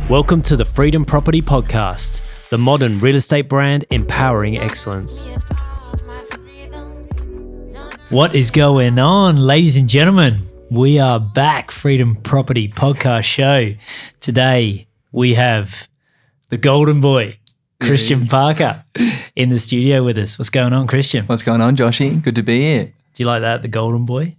Welcome to the Freedom Property Podcast, the modern real estate brand empowering excellence. What is going on, ladies and gentlemen? We are back, Freedom Property Podcast show. Today, we have the golden boy, Kristian Parker, in the studio with us. What's going on, Kristian? What's going on, Joshy? Good to be here. Do you like that, the golden boy?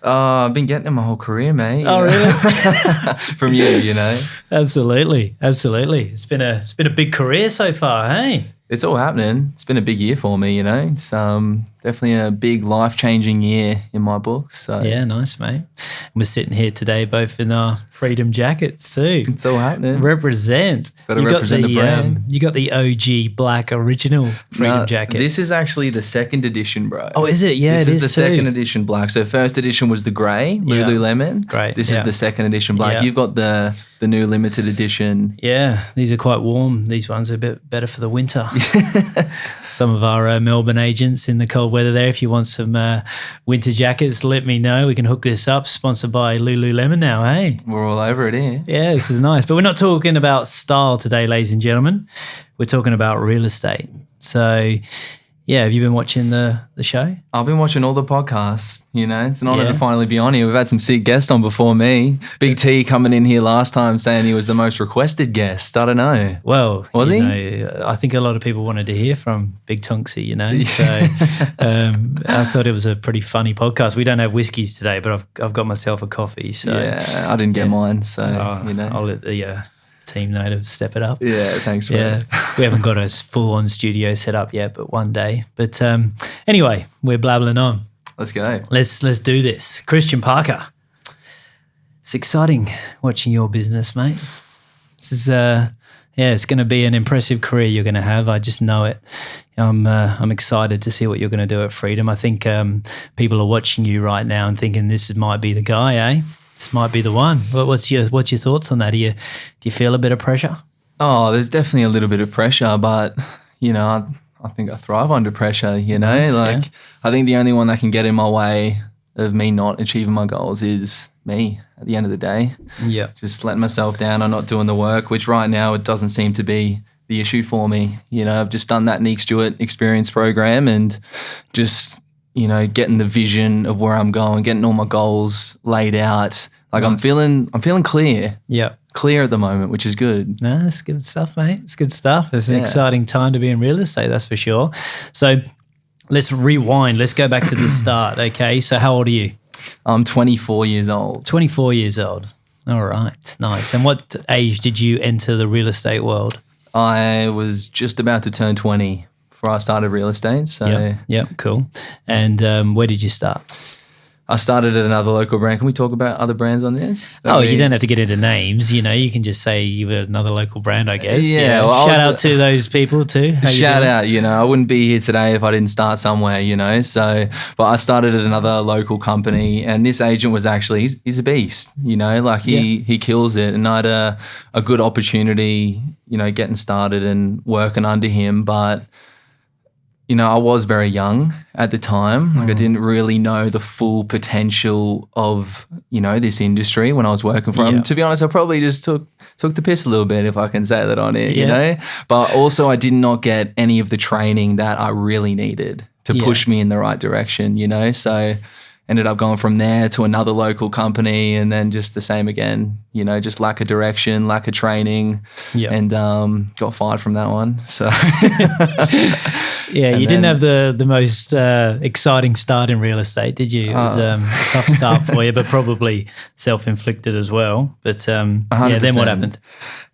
I've been getting it my whole career, mate. Oh, really? From you, you know. Absolutely. It's been a big career so far, hey? It's all happening. It's been a big year for me, you know. It's definitely a big life-changing year in my books. So. Yeah, nice, mate. And we're sitting here today both in our Freedom jackets too. It's all happening. Represent. Got to represent the brand. You got the OG black original Freedom jacket. This is actually the second edition, bro. Oh, is it? Yeah, this it is the too. second edition black. So first edition was the grey, Lululemon. Great. This is the second edition black. Yeah. You've got the new limited edition. Yeah, these are quite warm. These ones are a bit better for the winter. Some of our Melbourne agents in the cold weather there, if you want some winter jackets, let me know. We can hook this up. Sponsored by Lululemon now, hey? We're all over it here. Yeah, this is nice. But we're not talking about style today, ladies and gentlemen. We're talking about real estate. So, yeah, have you been watching the show? I've been watching all the podcasts, you know. It's an honor to finally be on here. We've had some sick guests on before me. Big T coming in here last time saying he was the most requested guest. I don't know. Well, was he? Know, I think a lot of people wanted to hear from Big Tunksy, you know. So I thought it was a pretty funny podcast. We don't have whiskeys today, but I've got myself a coffee. So yeah, I didn't get mine, so you know. I'll let the team know to step it up. Yeah, thanks, man. Yeah, we haven't got a full-on studio set up yet, but one day. But anyway, we're blabbling on. Let's go. Let's do this. Kristian Parker. It's exciting watching your business, mate. This is it's going to be an impressive career you're going to have. I just know it. I'm excited to see what you're going to do at Freedom. I think people are watching you right now and thinking this might be the guy, eh? This might be the one. What's your thoughts on that? Do you feel a bit of pressure? Oh, there's definitely a little bit of pressure, but you know, I think I thrive under pressure. You know, Nice, I think the only one that can get in my way of me not achieving my goals is me. At the end of the day, just letting myself down or not doing the work, which right now it doesn't seem to be the issue for me. You know, I've just done that Nick Stewart experience program and just, you know, getting the vision of where I'm going, getting all my goals laid out. Like nice. I'm feeling clear. Yeah. Clear at the moment, which is good. No, it's good stuff, mate. It's good stuff. It's an exciting time to be in real estate, that's for sure. So let's rewind. Let's go back to the start, okay? So how old are you? I'm 24 years old. 24 years old. All right. Nice. And what age did you enter the real estate world? I was just about to turn 20 before I started real estate. So yeah, cool. And where did you start? I started at another local brand. Can we talk about other brands on this? You don't have to get into names. You know, you can just say you were another local brand, I guess. Yeah. Well, shout out to those people too. Shout out, you know, I wouldn't be here today if I didn't start somewhere, you know. So, but I started at another local company and this agent was actually, he's a beast, you know, like he kills it. And I had a good opportunity, you know, getting started and working under him. But you know, I was very young at the time. Like I didn't really know the full potential of, you know, this industry when I was working for him. To be honest, I probably just took the piss a little bit, if I can say that on it, you know. But also I did not get any of the training that I really needed to push me in the right direction, you know. So ended up going from there to another local company and then just the same again, you know, just lack of direction, lack of training and got fired from that one. So you didn't have the most exciting start in real estate, did you? It was a tough start for you, but probably self-inflicted as well. But then what happened?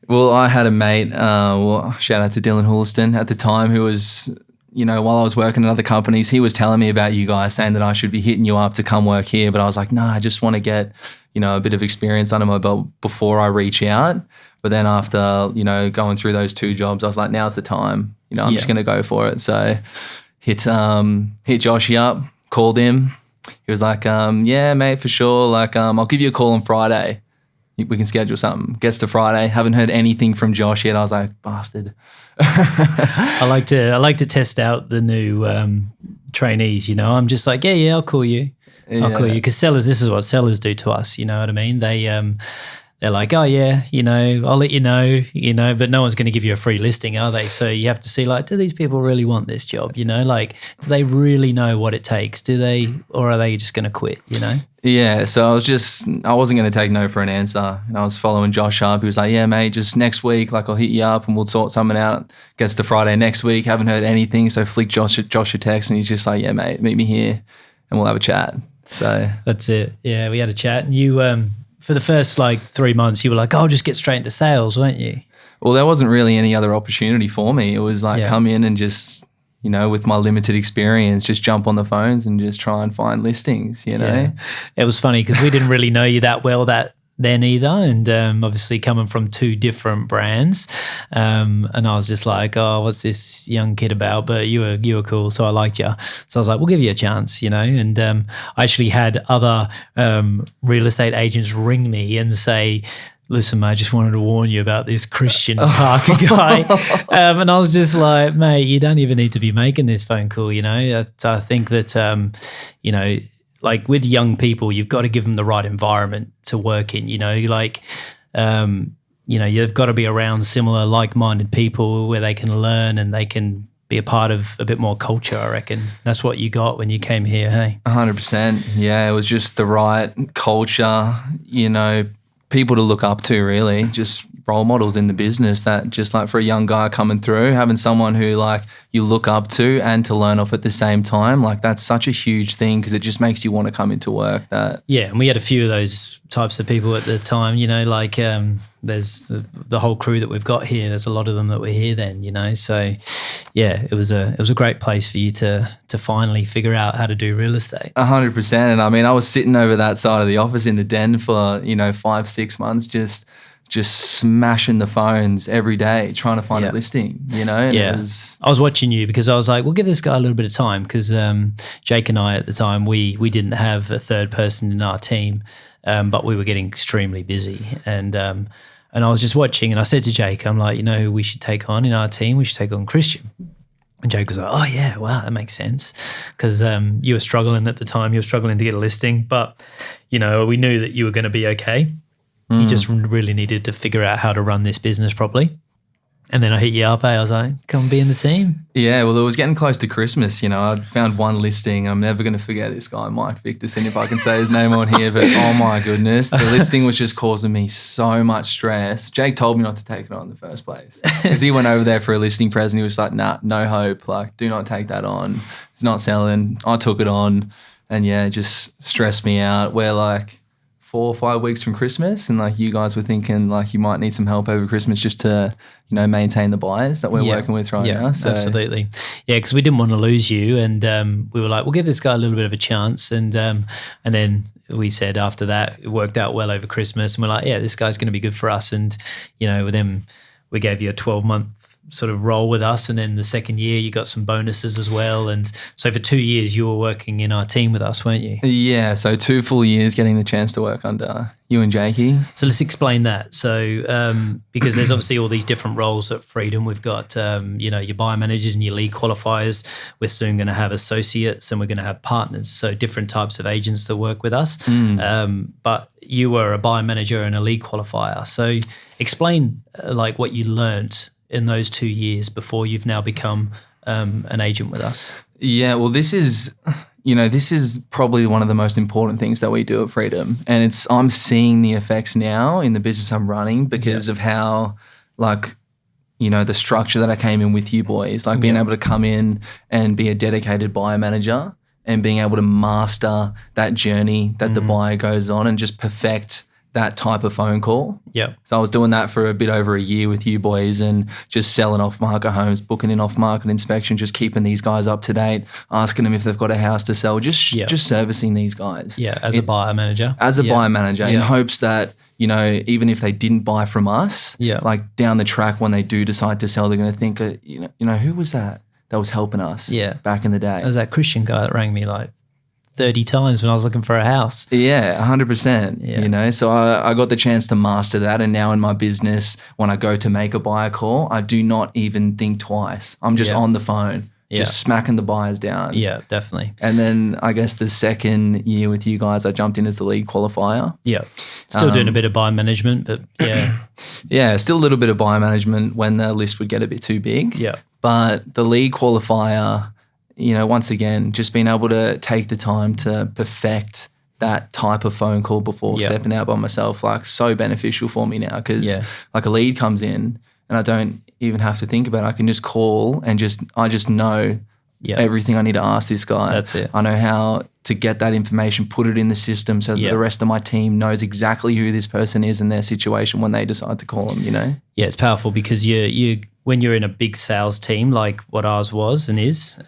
Well, I had a mate, shout out to Dylan Hulston at the time, who was, you know, while I was working at other companies, he was telling me about you guys, saying that I should be hitting you up to come work here. But I was like, no, I just want to get, you know, a bit of experience under my belt before I reach out. But then after, you know, going through those two jobs, I was like, now's the time. You know, I'm just going to go for it. So hit Joshy up, called him. He was like, yeah, mate, for sure. Like, I'll give you a call on Friday. We can schedule something. Gets to Friday, haven't heard anything from Josh yet. I was like, bastard. I like to test out the new trainees, you know. I'm just like, I'll call you. I'll call you, because sellers, this is what sellers do to us, you know what I mean? They they're like, oh yeah, I'll let you know, but no one's going to give you a free listing, are they? So you have to see, like, do these people really want this job? Like, do they really know what it takes? Do they, or are they just going to quit? Yeah, so I wasn't going to take no for an answer. And I was following Josh up. He was like, yeah, mate, just next week, like, I'll hit you up and we'll sort something out. Gets to Friday next week, haven't heard anything. So flick Josh a text and he's just like, yeah, mate, meet me here and we'll have a chat. So that's it. Yeah, we had a chat. And you, for the first like 3 months, you were like, oh, just get straight into sales, weren't you? Well, there wasn't really any other opportunity for me. It was like come in and just, with my limited experience, just jump on the phones and just try and find listings, Yeah. It was funny because we didn't really know you that well then either. And obviously coming from two different brands. And I was just like, oh, what's this young kid about? But you were cool. So I liked you. So I was like, we'll give you a chance, And I actually had other real estate agents ring me and say, listen, mate, I just wanted to warn you about this Kristian Parker guy. And I was just like, mate, you don't even need to be making this phone call, I think that, like with young people, you've got to give them the right environment to work in, you've got to be around similar like-minded people where they can learn and they can be a part of a bit more culture, I reckon. That's what you got when you came here, hey? 100%. Yeah, it was just the right culture, people to look up to, really, just role models in the business that just like for a young guy coming through, having someone who like you look up to and to learn off at the same time, like that's such a huge thing because it just makes you want to come into work. Yeah, and we had a few of those types of people at the time, like there's the whole crew that we've got here. There's a lot of them that were here then, so yeah, it was a great place for you to finally figure out how to do real estate. 100%. And I mean, I was sitting over that side of the office in the den for 5-6 months, just smashing the phones every day, trying to find a listing, And I was watching you because I was like, we'll give this guy a little bit of time because Jake and I at the time, we didn't have a third person in our team, but we were getting extremely busy. And I was just watching and I said to Jake, I'm like, who we should take on in our team? We should take on Kristian. And Jake was like, oh, yeah, wow, that makes sense. Because you were struggling at the time. You were struggling to get a listing. But, we knew that you were going to be okay. You just really needed to figure out how to run this business properly. And then I hit you up. I was like, come be in the team. Yeah, well, it was getting close to Christmas. I found one listing. I'm never going to forget this guy, Mike Victorson, if I can say his name on here. But oh my goodness, the listing was just causing me so much stress. Jake told me not to take it on in the first place because he went over there for a listing present. He was like, nah, no hope. Like, do not take that on. It's not selling. I took it on. And yeah, it just stressed me out. We're like 4 or 5 weeks from Christmas, and like you guys were thinking like you might need some help over Christmas just to maintain the buyers that we're working with right now. So. Absolutely, yeah, because we didn't want to lose you, and we were like, we'll give this guy a little bit of a chance, and then we said after that it worked out well over Christmas, and we're like, yeah, this guy's going to be good for us, and then we gave you a 12-month sort of role with us, and then the second year you got some bonuses as well, and so for 2 years you were working in our team with us, weren't you? Yeah, so 2 full years getting the chance to work under you and Jakey. So let's explain that. So because there's obviously all these different roles at Freedom. We've got your buyer managers and your lead qualifiers. We're soon going to have associates and we're going to have partners, so different types of agents that work with us. But you were a buyer manager and a lead qualifier, so explain like what you learned in those 2 years before you've now become an agent with us. Yeah, well, this is probably one of the most important things that we do at Freedom. And I'm seeing the effects now in the business I'm running because of how the structure that I came in with you boys, like being able to come in and be a dedicated buyer manager and being able to master that journey that the buyer goes on and just perfect that type of phone call. Yeah. So I was doing that for a bit over a year with you boys and just selling off-market homes, booking in off-market inspection, just keeping these guys up to date, asking them if they've got a house to sell, just servicing these guys. Yeah, as a buyer manager. As a buyer manager, in hopes that, even if they didn't buy from us, like down the track when they do decide to sell, they're going to think, who was that was helping us back in the day? It was that Kristian guy that rang me like 30 times when I was looking for a house. Yeah, 100%, So I got the chance to master that, and now in my business, when I go to make a buyer call, I do not even think twice. I'm just on the phone just smacking the buyers down. Yeah, definitely. And then I guess the second year with you guys, I jumped in as the lead qualifier. Yeah. Still doing a bit of buy management, but yeah. Yeah, still a little bit of buy management when the list would get a bit too big. Yeah. But the lead qualifier, once again, just being able to take the time to perfect that type of phone call before stepping out by myself, like so beneficial for me now because like a lead comes in and I don't even have to think about it. I can just call and I just know everything I need to ask this guy. That's it. I know how to get that information, put it in the system so that the rest of my team knows exactly who this person is and their situation when they decide to call them, Yeah, it's powerful because you when you're in a big sales team like what ours was and is,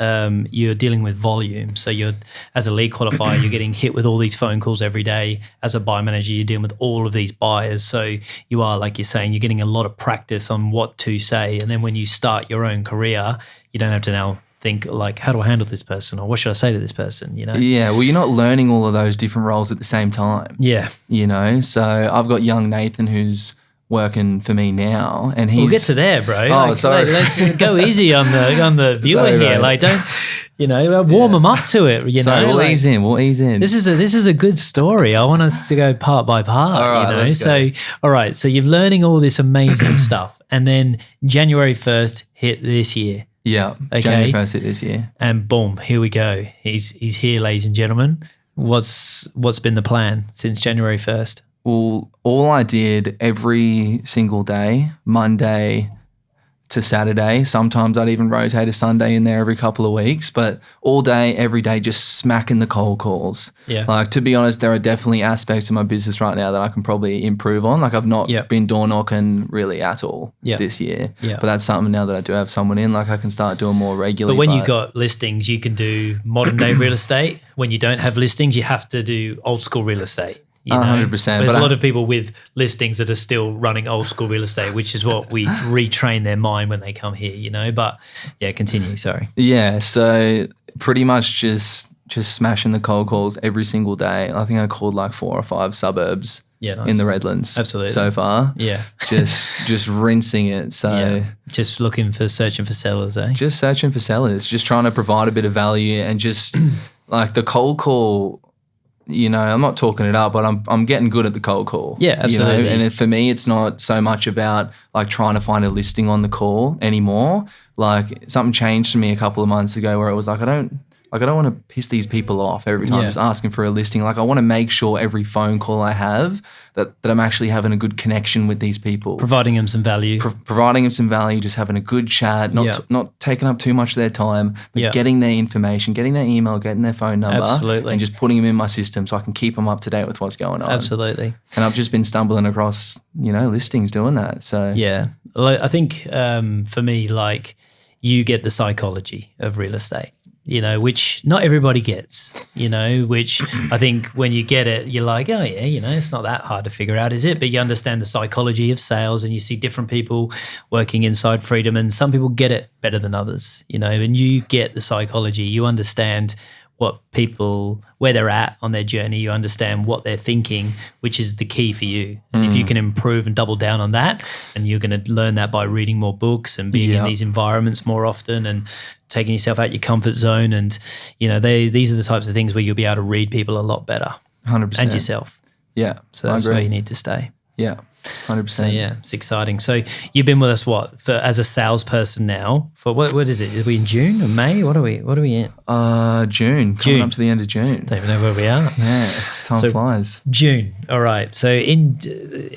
you're dealing with volume. So you're, as a lead qualifier, you're getting hit with all these phone calls every day. As a buy manager, you're dealing with all of these buyers. So you are, like you're saying, you're getting a lot of practice on what to say. And then when you start your own career, you don't have to now think like, how do I handle this person or what should I say to this person, Yeah, well, you're not learning all of those different roles at the same time. Yeah. So I've got young Nathan who's working for me now, and we'll get to there, bro. Oh, sorry. Let's go easy on the viewer sorry, here. bro. Like, don't warm them up to it. Sorry, we'll ease in. We'll ease in. This is a good story. I want us to go part by part. All right, let's So all right. So you're learning all this amazing stuff, and then January 1st hit this year. Yeah. Okay. January 1st hit this year, and boom, here we go. He's here, ladies and gentlemen. What's been the plan since January 1st? Well, all I did every single day, Monday to Saturday, sometimes I'd even rotate a Sunday in there every couple of weeks, but all day, every day, just smacking the cold calls. Yeah. Like, to be honest, there are definitely aspects of my business right now that I can probably improve on. Like, I've not been door knocking really at all this year, but that's something now that I do have someone in, like I can start doing more regularly. But when you've got listings, you can do modern day real estate. When you don't have listings, you have to do old school real estate. 100%. There's a lot of people with listings that are still running old school real estate, which is what we retrain their mind when they come here, But yeah, continue. Sorry. Yeah. So pretty much just smashing the cold calls every single day. I think I called like 4 or 5 suburbs in the Redlands. Absolutely. So far. Yeah. Just rinsing it. So just searching for sellers, eh? Just searching for sellers, just trying to provide a bit of value and just like the cold call. I'm not talking it up, but I'm getting good at the cold call. Yeah, absolutely. And for me, it's not so much about like trying to find a listing on the call anymore. Like something changed for me a couple of months ago where it was like, I don't want to piss these people off every time I'm just asking for a listing. Like I want to make sure every phone call I have that I'm actually having a good connection with these people. Providing them some value. Providing them some value, just having a good chat, not taking up too much of their time, but getting their information, getting their email, getting their phone number. Absolutely. And just putting them in my system so I can keep them up to date with what's going on. Absolutely. And I've just been stumbling across, listings doing that. So yeah, I think for me, like you get the psychology of real estate. Which not everybody gets, which I think when you get it, you're like, oh yeah, it's not that hard to figure out, is it? But you understand the psychology of sales and you see different people working inside Freedom and some people get it better than others, and you get the psychology, you understand where they're at on their journey, you understand what they're thinking, which is the key for you. And if you can improve and double down on that, and you're going to learn that by reading more books and being in these environments more often and taking yourself out your comfort zone. And, these are the types of things where you'll be able to read people a lot better. 100%. And yourself. Yeah. So that's where you need to stay. Yeah. 100%. So yeah, it's exciting. So you've been with us as a salesperson now for what is it? Are we in June or May? What are we in? June. Coming up to the end of June. Don't even know where we are. Yeah, time flies. June. All right. So in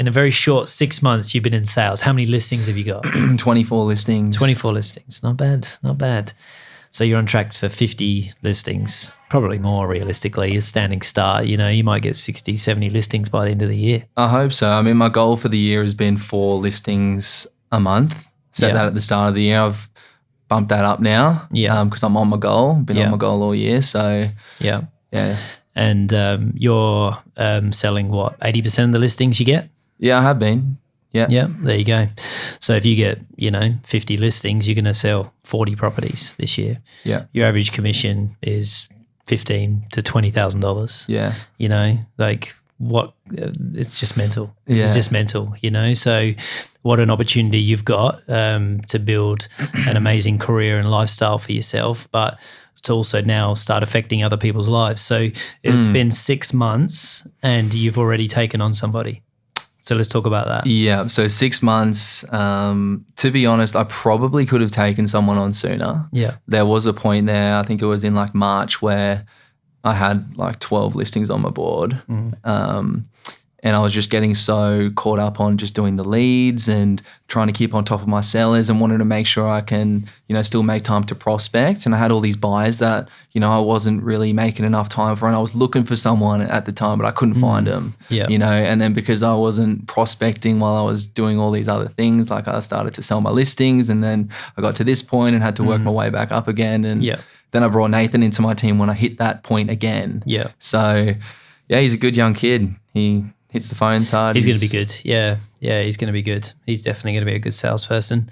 a very short 6 months, you've been in sales. How many listings have you got? 24 listings. 24 listings. Not bad. So you're on track for 50 listings, probably more realistically, a standing start. You might get 60, 70 listings by the end of the year. I hope so. I mean, my goal for the year has been 4 listings a month. Set that at the start of the year. I've bumped that up now because I'm on my goal. Been on my goal all year. So, yeah. And you're selling what, 80% of the listings you get? Yeah, I have been. Yeah. Yeah, there you go. So if you get, 50 listings, you're going to sell 40 properties this year. Yeah. Your average commission is $15,000 to $20,000. Yeah. it's just mental. This is just mental, So what an opportunity you've got to build an amazing career and lifestyle for yourself, but to also now start affecting other people's lives. So it's been 6 months and you've already taken on somebody. So let's talk about that. Yeah. So 6 months, to be honest, I probably could have taken someone on sooner. Yeah. There was a point there, I think it was in like March, where I had like 12 listings on my board. And I was just getting so caught up on just doing the leads and trying to keep on top of my sellers and wanted to make sure I can, still make time to prospect. And I had all these buyers that, I wasn't really making enough time for. And I was looking for someone at the time, but I couldn't find them, And then because I wasn't prospecting while I was doing all these other things, like I started to sell my listings, and then I got to this point and had to work my way back up again. And then I brought Nathan into my team when I hit that point again. Yeah. So, yeah, he's a good young kid. He hits the phones hard. He's going to be good. Yeah, he's going to be good. He's definitely going to be a good salesperson.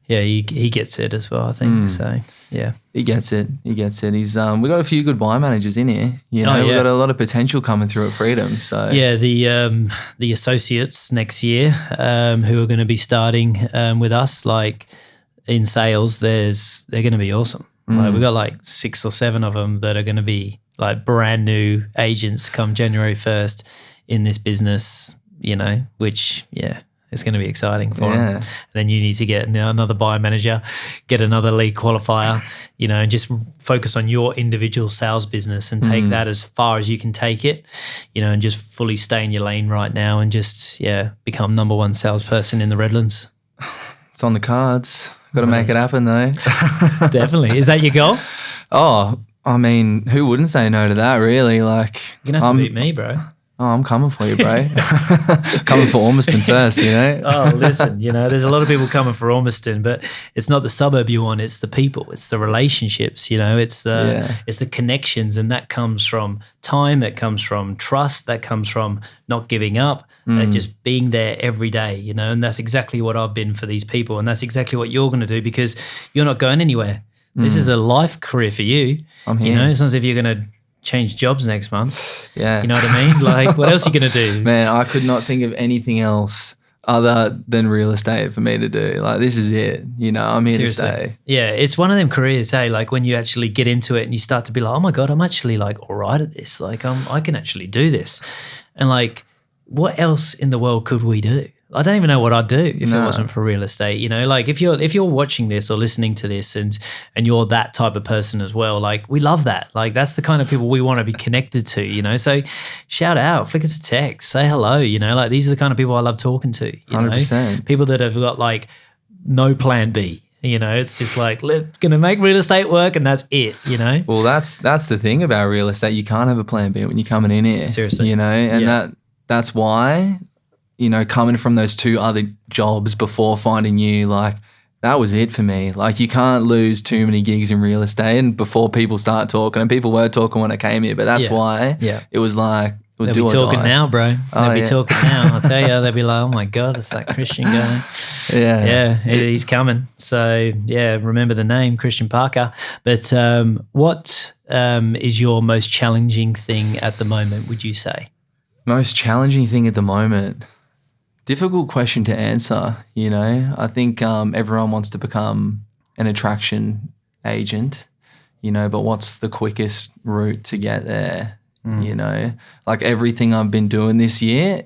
Yeah, he gets it as well, I think. So, yeah. He gets it. He's we got a few good buy managers in here. We've got a lot of potential coming through at Freedom. So yeah, the associates next year who are going to be starting with us, like in sales, they're going to be awesome. Like, we've got like 6 or 7 of them that are going to be like brand new agents come January 1st in this business, which, it's going to be exciting for them. And then you need to get another buyer manager, get another lead qualifier, and just focus on your individual sales business and take that as far as you can take it, and just fully stay in your lane right now and just, become number 1 salesperson in the Redlands. It's on the cards. Got to make it happen though. Definitely. Is that your goal? Oh, I mean, who wouldn't say no to that, really? Like, you're going to have to beat me, bro. Oh, I'm coming for you, bro. Coming for Ormiston first, Oh, listen, there's a lot of people coming for Ormiston, but it's not the suburb you want, it's the people, it's the relationships, it's the connections, and that comes from time, that comes from trust, that comes from not giving up, and just being there every day, and that's exactly what I've been for these people, and that's exactly what you're going to do because you're not going anywhere. This is a life career for you. I'm here. It's not as if you're going to change jobs next month. Yeah. You know what I mean? Like, what else are you going to do? Man, I could not think of anything else other than real estate for me to do. Like, this is it. I'm here Seriously. to stay. Yeah, it's one of them careers, hey, like when you actually get into it and you start to be like, oh my God, I'm actually like all right at this. Like, I can actually do this. And like, what else in the world could we do? I don't even know what I'd do if it wasn't for real estate. Like if you're watching this or listening to this and you're that type of person as well, like we love that. Like that's the kind of people we want to be connected to, So shout out, flick us a text, say hello, like these are the kind of people I love talking to, 100%. People that have got like no plan B. It's just like, we're going to make real estate work and that's it, Well, that's the thing about real estate. You can't have a plan B when you're coming in here. Seriously. And that's why, coming from those 2 other jobs before finding you, like that was it for me. Like you can't lose too many gigs in real estate and before people start talking, and people were talking when I came here, but that's why it was like, it was they'll be talking die. now, bro. They'll be talking now. I'll tell you, they'll be like, oh my God, it's that Kristian guy. Yeah, he's coming. So yeah, remember the name, Kristian Parker. But what is your most challenging thing at the moment, would you say? Most challenging thing at the moment? Difficult question to answer, I think everyone wants to become an attraction agent, but what's the quickest route to get there? Like everything I've been doing this year,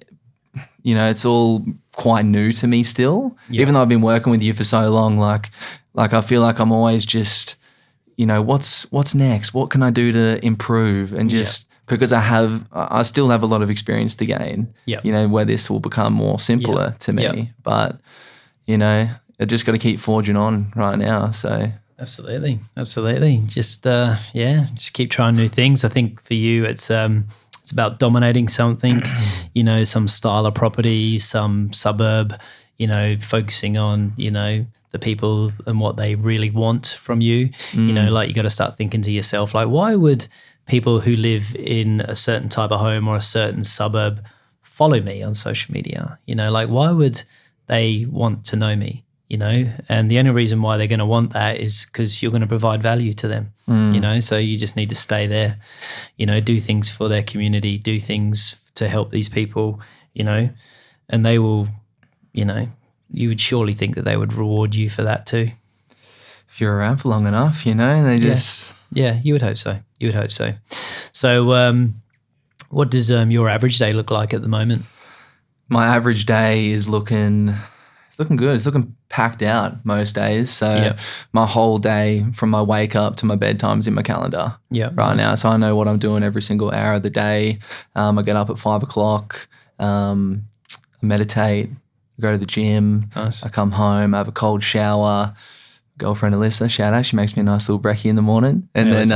it's all quite new to me still. Yeah. Even though I've been working with you for so long, like I feel like I'm always just, what's next? What can I do to improve? And just because I still have a lot of experience to gain, where this will become more simpler to me. But, I just got to keep forging on right now. So absolutely. Just just keep trying new things. I think for you, it's about dominating something, some style of property, some suburb, focusing on, the people and what they really want from you. Like you got to start thinking to yourself, like, why would people who live in a certain type of home or a certain suburb follow me on social media? Like why would they want to know me? And the only reason why they're going to want that is because you're going to provide value to them, so you just need to stay there, do things for their community, do things to help these people, you know, and they will, you know, you would surely think that they would reward you for that too. If you're around for long enough, you know, they just... Yeah, you would hope so. You would hope so. So what does your average day look like at the moment? My average day is looking good. It's looking packed out most days. So my whole day from my wake up to my bedtime's in my calendar now. So I know what I'm doing every single hour of the day. I get up at 5 o'clock, I meditate, go to the gym. Nice. I come home, I have a cold shower. Girlfriend Alyssa, shout out. She makes me a nice little brekkie in the morning. And then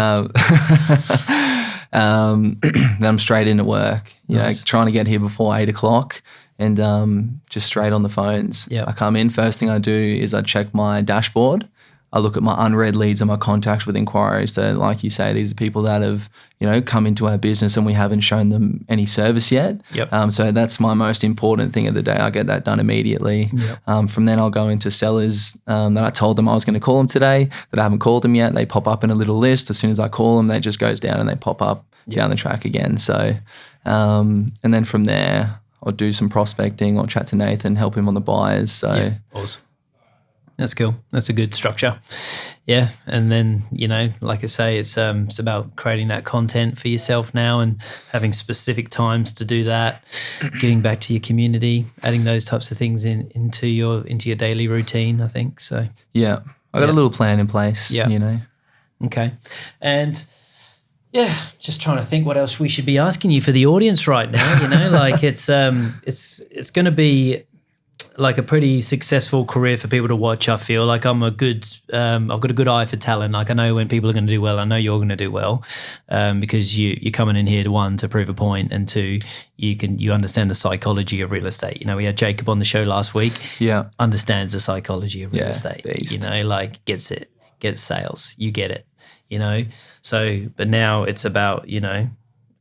then I'm straight into work, you know, trying to get here before 8 o'clock and just straight on the phones. I come in, first thing I do is I check my dashboard. I look at my unread leads and my contacts with inquiries. So like you say, these are people that have, you know, come into our business and we haven't shown them any service yet. So that's my most important thing of the day. I get that done immediately. From then I'll go into sellers that I told them I was going to call them today that I haven't called them yet. They pop up in a little list. As soon as I call them, that just goes down and they pop up down the track again. So, and then from there, I'll do some prospecting. I'll chat to Nathan, help him on the buyers. So awesome. That's cool. That's a good structure. Yeah. And then, you know, like I say, it's about creating that content for yourself now and having specific times to do that, giving back to your community, adding those types of things into your daily routine, I think. So yeah, I got a little plan in place, you know. Okay. And yeah, just trying to think what else we should be asking you for the audience right now, you know, like it's going to be like a pretty successful career for people to watch. I feel like I've got a good eye for talent. Like I know when people are going to do well. I know you're going to do well because you're coming in here to prove a point, and two, you understand the psychology of real estate. You know, we had Jacob on the show last week. Yeah, understands the psychology of real estate. Beast. You know, like gets it, gets sales. You get it. You know, so but now it's about, you know,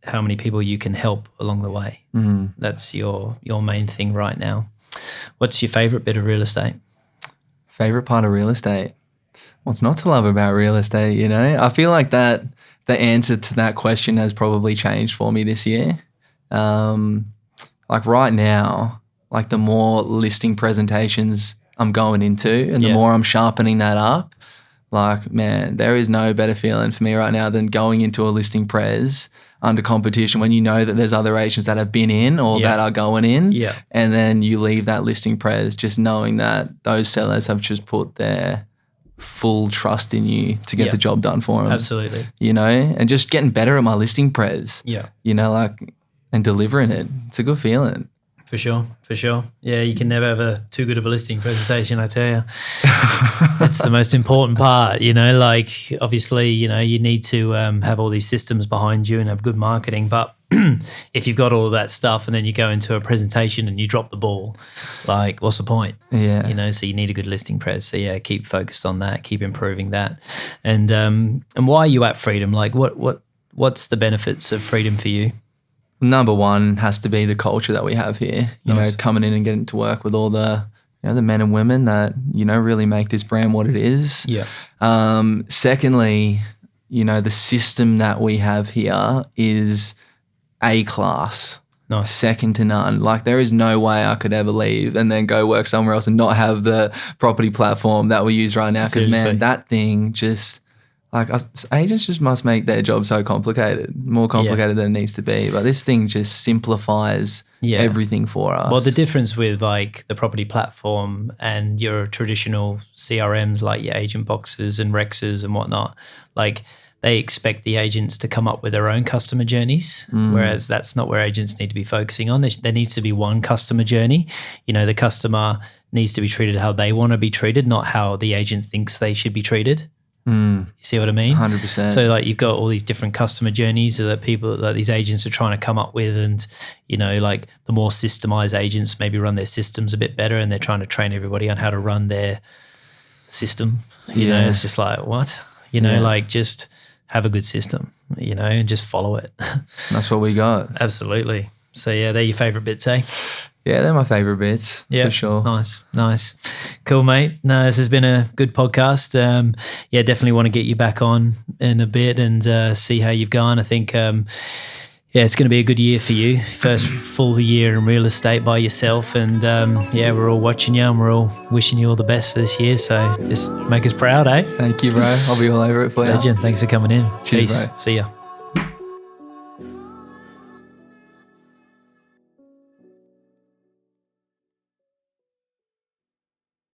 how many people you can help along the way. That's your main thing right now. What's your favorite bit of real estate? Favorite part of real estate? What's not to love about real estate, you know? I feel like that the answer to that question has probably changed for me this year. Like right now, like the more listing presentations I'm going into and the more I'm sharpening that up, like, man, there is no better feeling for me right now than going into a listing pres under competition when you know that there's other agents that have been in or that are going in. And then you leave that listing pres just knowing that those sellers have just put their full trust in you to get the job done for them. Absolutely. You know, and just getting better at my listing pres. You know, like, and delivering it. It's a good feeling. For sure. Yeah, you can never have too good of a listing presentation, I tell you. It's the most important part, you know, like obviously, you know, you need to have all these systems behind you and have good marketing. But if you've got all of that stuff and then you go into a presentation and you drop the ball, like what's the point? Yeah. You know, so you need a good listing pres. So yeah, keep focused on that, keep improving that. And why are you at Freedom? Like what's the benefits of Freedom for you? Number one has to be the culture that we have here, you know, coming in and getting to work with all the, you know, the men and women that, you know, really make this brand what it is. Secondly, you know, the system that we have here is A-class. Second to none. Like there is no way I could ever leave and then go work somewhere else and not have the property platform that we use right now. Because man, that thing just... Like agents just must make their job so complicated, more complicated than it needs to be. But this thing just simplifies everything for us. Well, the difference with like the property platform and your traditional CRMs like your agent boxes and Rexes and whatnot, like they expect the agents to come up with their own customer journeys, whereas that's not where agents need to be focusing on. There needs to be one customer journey. You know, the customer needs to be treated how they want to be treated, not how the agent thinks they should be treated. You see what I mean? 100%. So like you've got all these different customer journeys that these agents are trying to come up with, and you know, like the more systemized agents maybe run their systems a bit better, and they're trying to train everybody on how to run their system. You know, it's just like what? You know, like just have a good system, you know, and just follow it. That's what we got. Absolutely. So yeah, they're your favorite bits, eh? Yeah, they're my favorite bits, for sure. Nice. Cool, mate. No, this has been a good podcast. Definitely want to get you back on in a bit and see how you've gone. I think, yeah, it's going to be a good year for you. First full year in real estate by yourself. And yeah, we're all watching you and we're all wishing you all the best for this year. So just make us proud, eh? Thank you, bro. I'll be all over it for you. Legend. Thanks for coming in. Cheers, Peace. bro. See ya.